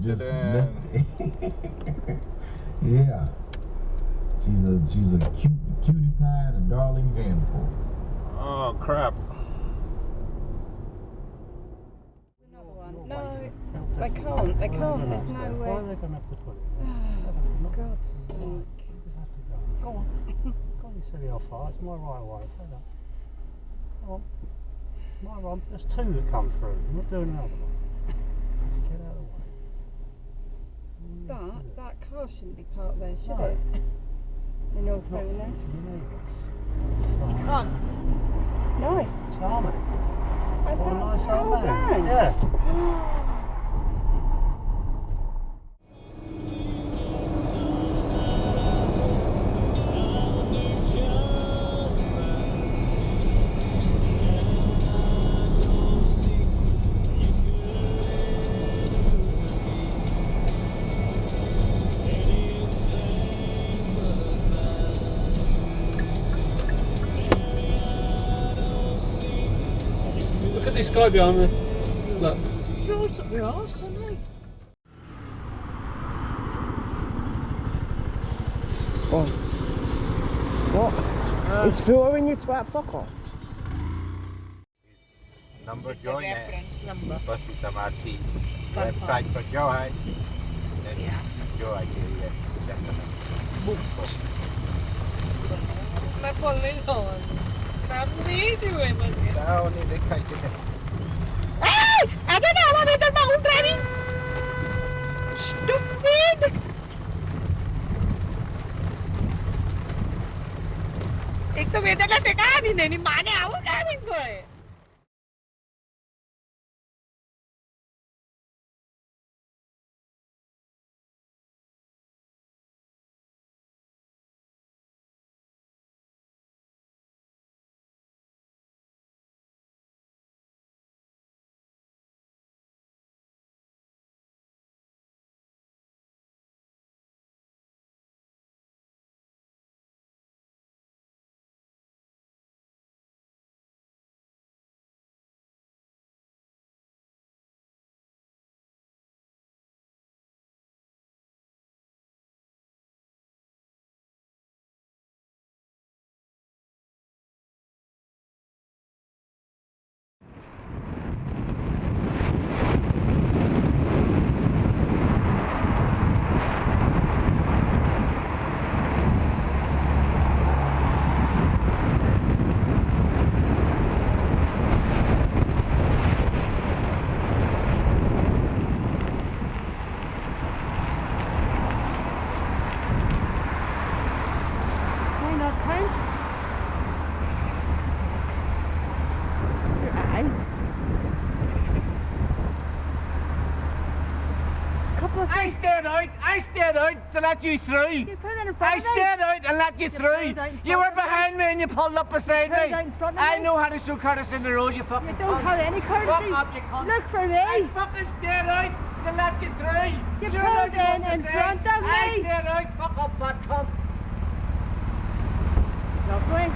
just left it. Yeah. She's a cutie pie and a darling handful. Oh crap. Another one. No, they can't. They can't. There's no way. Why are they going to have to put it? Oh, God's sake. Go on. Go on, you silly old fart. It's my right way. Come on. My right. There's two that come through. I'm not doing another one. Just get out of the way. That car shouldn't be parked there, should it? In all fairness. Come on. Nice. Charming. What a nice old man. Yeah. Look at this guy behind me. Look. Draws up your arse, isn't he? What? It's filtering you twat, fuck off. Number जो है number. बस तुम्हारी website पर जो है जो है yes मैं बोलने लगा नाम नहीं दिए मुझे क्या नहीं देखा इसे Hey! I don't know what we're doing driving! Stupid! एक तो वेदना टेका नहीं माने आओ ड्राइविंग को है I stayed out to let you through. You put it in front I of me. stayed out and let you through. You were behind me and you pulled up beside me. I know how to show courtesy in the road, you fucking You don't have any courtesy. Fuck up, you cunt. Look for me. I fucking stayed out to let you through. You pulled in front of me. I stayed out, fuck up, bad cunt. Lovely.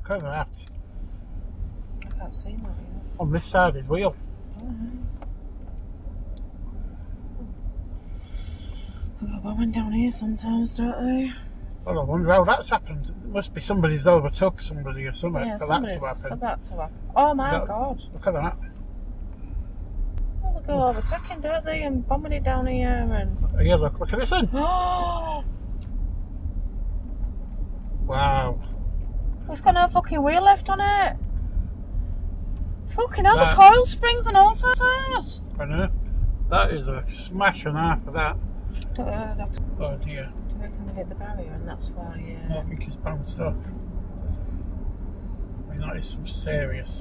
Cover that. I can't see now. On this side of his wheel. I got one down here sometimes, don't I? Well, I wonder how that's happened. It must be somebody's overtook somebody or something Yeah, for that to happen. for that to happen. Oh my That- God. Look at that. Well, they go overtaking, don't they, and bombing it down here and... Yeah, look at this then. Oh! Wow. It's got no fucking wheel left on it. Fucking hell, the That- coil springs and all sorts. I know. That is a smash and a half of that. That's Oh dear. to make them hit the barrier, and that's why. I think it's bounced off. I mean, that is some serious